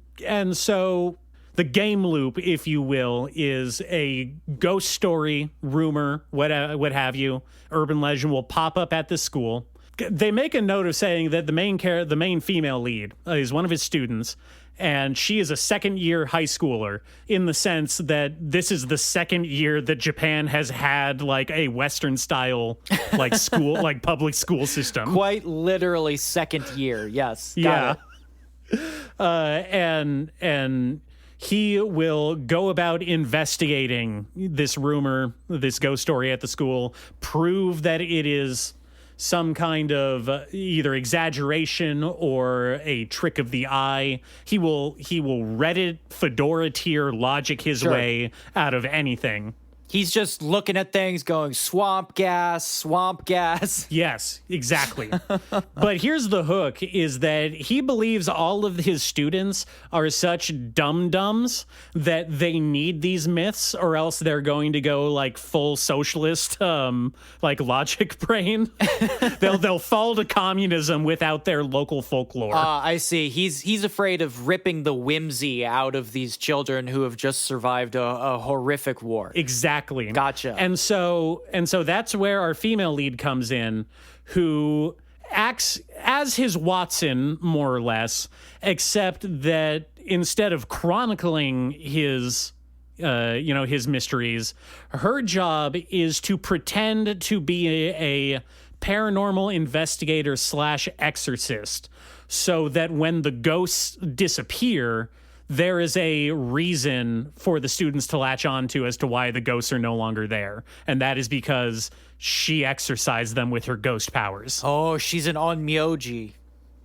so the game loop, if you will, is a ghost story, rumor, what have you, urban legend will pop up at this school. They make a note of saying that the main female lead is one of his students, and she is a second-year high schooler in the sense that this is the second year that Japan has had like a Western-style like school, like public school system. Quite literally second year. Yes. Got it. And he will go about investigating this rumor, this ghost story at the school, prove that it is some kind of either exaggeration or a trick of the eye. He will Reddit Fedora tier logic his way out of anything. He's just looking at things going, swamp gas, swamp gas. Yes, exactly. But here's the hook, is that he believes all of his students are such dum-dums that they need these myths or else they're going to go like full socialist, like logic brain. They'll fall to communism without their local folklore. I see. He's afraid of ripping the whimsy out of these children who have just survived a horrific war. Exactly. Gotcha. And so that's where our female lead comes in, who acts as his Watson, more or less, except that instead of chronicling his mysteries, her job is to pretend to be a paranormal investigator / exorcist, so that when the ghosts disappear, there is a reason for the students to latch on to as to why the ghosts are no longer there. And that is because she exorcised them with her ghost powers. Oh, she's an onmyoji.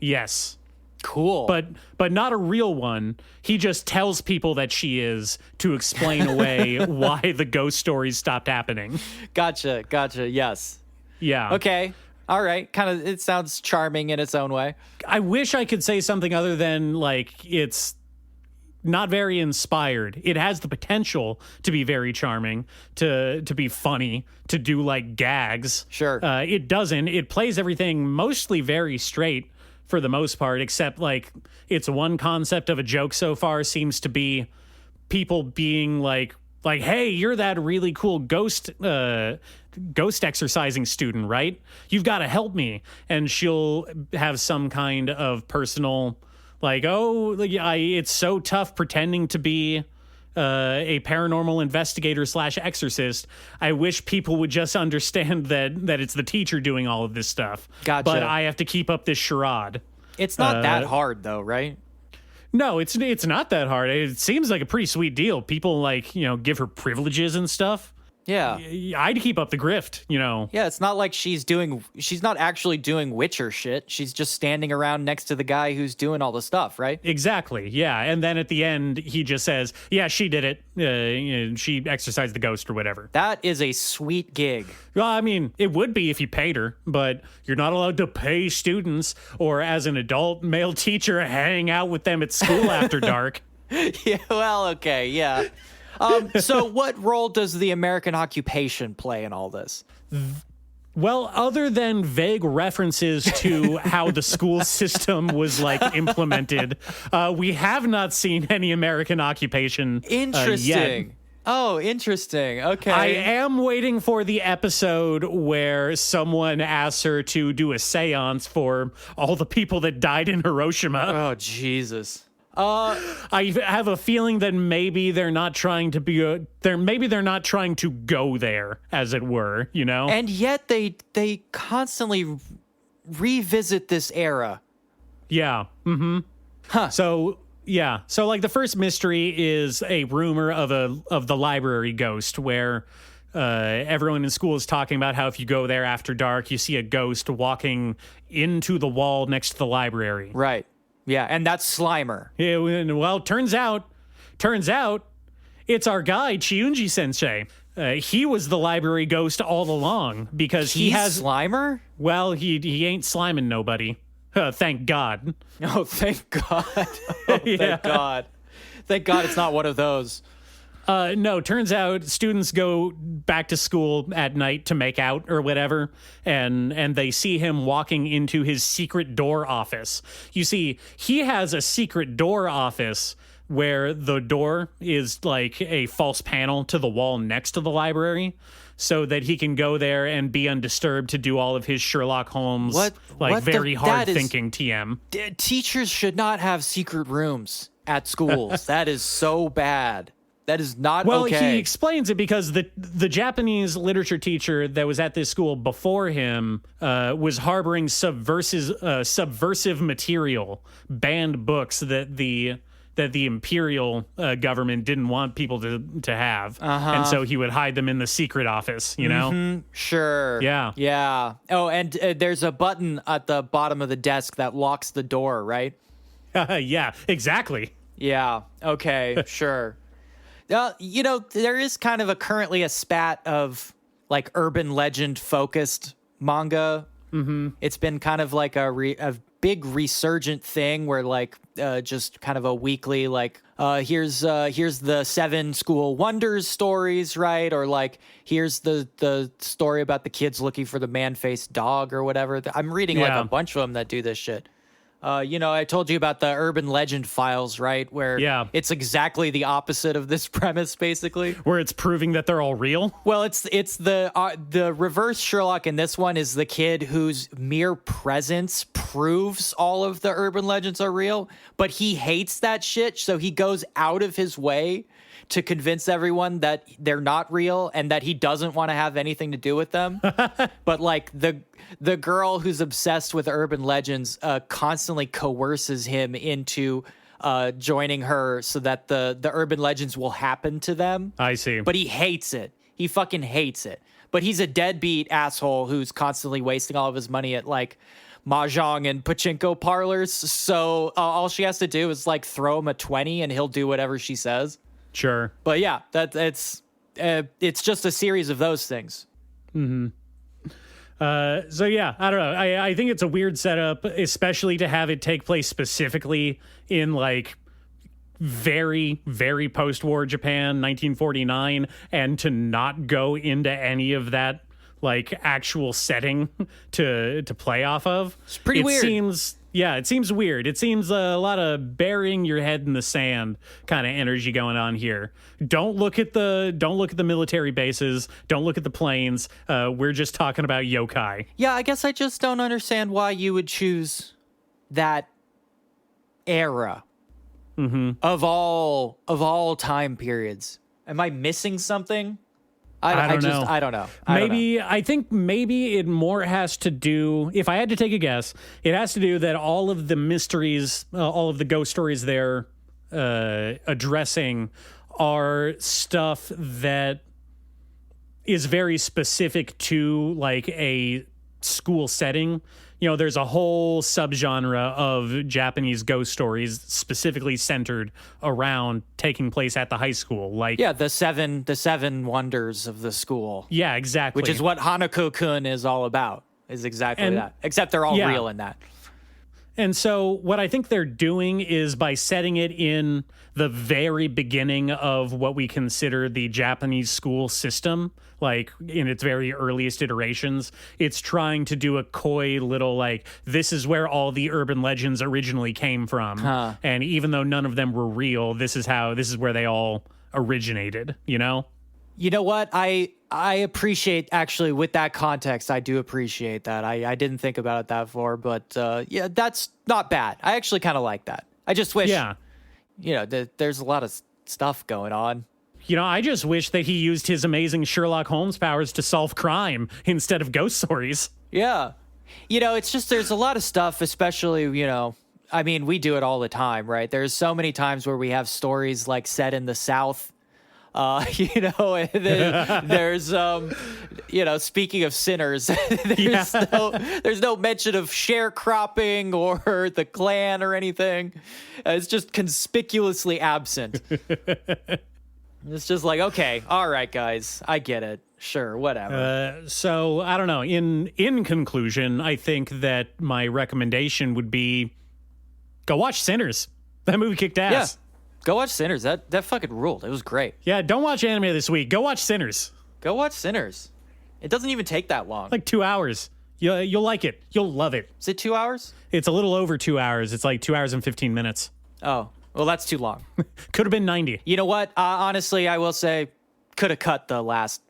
Yes. Cool. But not a real one. He just tells people that she is to explain away why the ghost stories stopped happening. Gotcha. Yes. Yeah. Okay. All right. Kind of, it sounds charming in its own way. I wish I could say something other than like it's not very inspired. It has the potential to be very charming, to be funny, to do like gags. Sure. It doesn't. It plays everything mostly very straight for the most part, except like its one concept of a joke so far seems to be people being like, hey, you're that really cool ghost exercising student, right? You've got to help me. And she'll have some kind of personal, like, oh, it's so tough pretending to be a paranormal investigator / exorcist. I wish people would just understand that it's the teacher doing all of this stuff. Gotcha. But I have to keep up this charade. It's not that hard, though, right? No, it's not that hard. It seems like a pretty sweet deal. People give her privileges and stuff. Yeah. I'd keep up the grift, Yeah, it's not like she's not actually doing Witcher shit. She's just standing around next to the guy who's doing all the stuff, right? Exactly, yeah. And then at the end, he just says, yeah, she did it. She exorcised the ghost or whatever. That is a sweet gig. Well, I mean, it would be if you paid her, but you're not allowed to pay students or as an adult male teacher hang out with them at school after dark. Yeah, well, okay, yeah. So what role does the American occupation play in all this? Well, other than vague references to how the school system was implemented, we have not seen any American occupation Interesting. Yet. Oh, interesting. Okay. I am waiting for the episode where someone asks her to do a seance for all the people that died in Hiroshima. Oh, Jesus. I have a feeling that maybe they're not trying to be they're not trying to go there, as it were, And yet they constantly revisit this era. Yeah. Mm-hmm. Huh. So the first mystery is a rumor of the library ghost, where everyone in school is talking about how if you go there after dark, you see a ghost walking into the wall next to the library. Right. Yeah, and that's Slimer. Yeah, well, turns out, it's our guy, Chizunji-Sensei. He was the library ghost all along because he has Slimer? Well, he ain't sliming nobody. Thank God. Oh, thank God. Oh, thank God. Thank God it's not one of those. No, turns out students go back to school at night to make out or whatever, and they see him walking into his secret door office. You see, he has a secret door office where the door is like a false panel to the wall next to the library, so that he can go there and be undisturbed to do all of his Sherlock Holmes, very hard-thinking TM. Teachers should not have secret rooms at schools. That is so bad. That is not okay. Well, he explains it because the Japanese literature teacher that was at this school before him was harboring subversive material, banned books that the imperial government didn't want people to have. And so he would hide them in the secret office, Mm-hmm. Sure. Yeah. Yeah. Oh, and there's a button at the bottom of the desk that locks the door, right? Yeah, exactly. Yeah. Okay, sure. There is kind of currently a spat of like urban legend focused manga. Mm-hmm. It's been kind of like a big resurgent thing where just kind of a weekly here's the 7 school wonders stories, right? Or here's the story about the kids looking for the man-faced dog or whatever. I'm reading a bunch of them that do this shit. I told you about the urban legend files, right? Where it's exactly the opposite of this premise, basically. Where it's proving that they're all real? Well, it's the reverse Sherlock in this one is the kid whose mere presence proves all of the urban legends are real, but he hates that shit, so he goes out of his way to convince everyone that they're not real and that he doesn't want to have anything to do with them. But the girl who's obsessed with urban legends constantly coerces him into joining her so that the urban legends will happen to them. I see. But he hates it. He fucking hates it. But he's a deadbeat asshole who's constantly wasting all of his money at mahjong and pachinko parlors. So all she has to do is throw him a 20 and he'll do whatever she says. Sure. But yeah, it's just a series of those things. Mm-hmm. So yeah, I don't know. I think it's a weird setup, especially to have it take place specifically in very, very post-war Japan, 1949, and to not go into any of that like actual setting to play off of. It's pretty weird. It seems weird. It seems a lot of burying your head in the sand kind of energy going on here. Don't look at the military bases. Don't look at the planes. We're just talking about yokai. Yeah, I guess I just don't understand why you would choose that era of all time periods. Am I missing something? I don't know. I think maybe it more has to do, if I had to take a guess, it has to do that all of the mysteries, all of the ghost stories they're addressing are stuff that is very specific to like a school setting. You know, there's a whole subgenre of Japanese ghost stories specifically centered around taking place at the high school. Like, yeah, the seven wonders of the school. Yeah, exactly. Which is what Hanako-kun is all about. Is exactly that. Except they're all real in that. And so what I think they're doing is by setting it in the very beginning of what we consider the Japanese school system, like in its very earliest iterations, it's trying to do a coy little like, this is where all the urban legends originally came from. And even though none of them were real, this is where they all originated, you know? You know what? I appreciate, actually, with that context, I do appreciate that. I didn't think about it that far, but yeah, that's not bad. I actually kind of like that. I just wish, there's a lot of stuff going on. You know, I just wish that he used his amazing Sherlock Holmes powers to solve crime instead of ghost stories. Yeah. You know, it's just there's a lot of stuff, especially, you know, I mean, we do it all the time, right? There's so many times where we have stories like set in the South. You know, there's, you know, speaking of sinners, there's no mention of sharecropping or the Klan or anything. It's just conspicuously absent. It's just like, okay, all right, guys, I get it. Sure, whatever. So I don't know. In conclusion, I think that my recommendation would be go watch Sinners. That movie kicked ass. Yeah. Go watch Sinners. That fucking ruled. It was great. Yeah, don't watch anime this week. Go watch Sinners. Go watch Sinners. It doesn't even take that long. Like 2 hours. You'll like it. You'll love it. Is it 2 hours? It's a little over 2 hours. It's like 2 hours and 15 minutes. Oh, well, that's too long. Could have been 90. You know what? Honestly, I will say, could have cut the last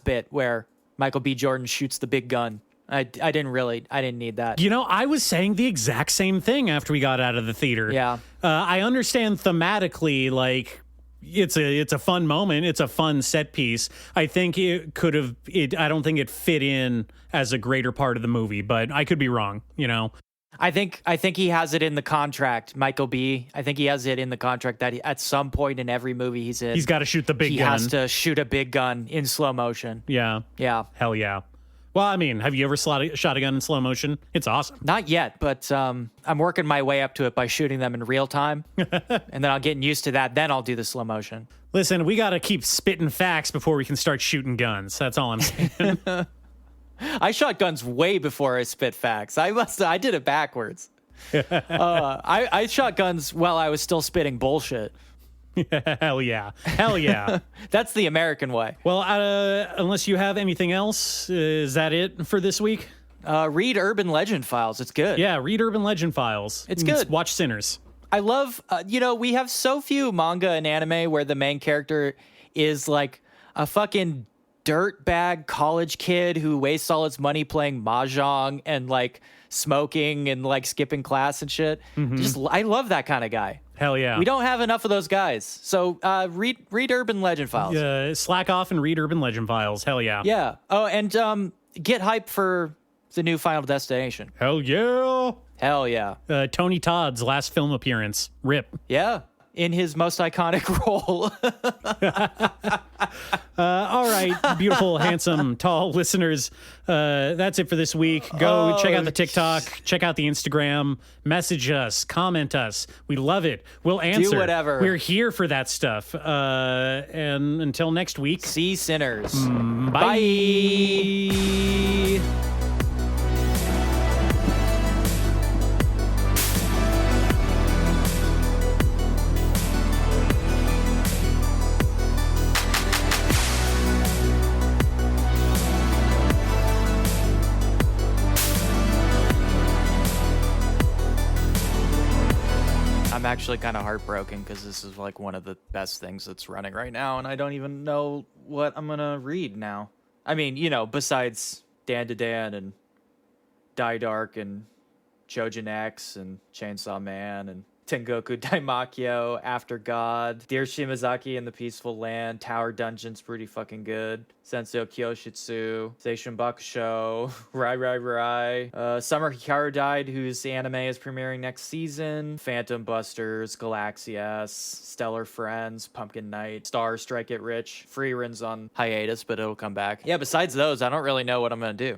bit where Michael B. Jordan shoots the big gun. I didn't need that. You know, I was saying the exact same thing after we got out of the theater. Yeah. I understand thematically, like, it's a fun moment. It's a fun set piece. I think I don't think it fit in as a greater part of the movie, but I could be wrong, you know? I think he has it in the contract, Michael B. I think he has it in the contract that at some point in every movie he's in, he's got to shoot the big gun. He has to shoot a big gun in slow motion. Yeah. Yeah. Hell yeah. Well, I mean, have you ever shot a gun in slow motion? It's awesome. Not yet, but I'm working my way up to it by shooting them in real time. And then I'll get used to that. Then I'll do the slow motion. Listen, we got to keep spitting facts before we can start shooting guns. That's all I'm saying. I shot guns way before I spit facts. I did it backwards. I shot guns while I was still spitting bullshit. Hell yeah. Hell yeah. That's the American way. Well, unless you have anything else, is that it for this week? Read Urban Legend Files. It's good. Yeah, read Urban Legend Files. It's good. Watch Sinners. I love, we have so few manga and anime where the main character is like a fucking dirtbag college kid who wastes all his money playing mahjong and like smoking and like skipping class and shit. Mm-hmm. I love that kind of guy. Hell yeah. We don't have enough of those guys. So read Urban Legend Files. Slack off and read Urban Legend Files. Hell yeah. Yeah. Oh, and get hype for the new Final Destination. Hell yeah. Hell yeah. Tony Todd's last film appearance. RIP. Yeah. In his most iconic role. All right, beautiful, handsome, tall listeners. That's it for this week. Go check out the TikTok, check out the Instagram, message us, comment us. We love it. We'll answer. Do whatever. We're here for that stuff. And until next week. See Sinners. Bye. I'm actually kind of heartbroken because this is like one of the best things that's running right now, and I don't even know what I'm gonna read now. I mean, you know, besides Dan to Dan and Die Dark and Chojin X and Chainsaw Man and Tengoku Daimakyo, After God, Dear Shimazaki and the Peaceful Land, Tower Dungeon's pretty fucking good, Sensei Kyoshitsu, Seishun Bakusho, Rai. Summer Hikaru died, whose anime is premiering next season, Phantom Busters, Galaxias, Stellar Friends, Pumpkin Night, Star Strike It Rich, Free Runs on hiatus, but it'll come back. Yeah, besides those, I don't really know what I'm gonna do.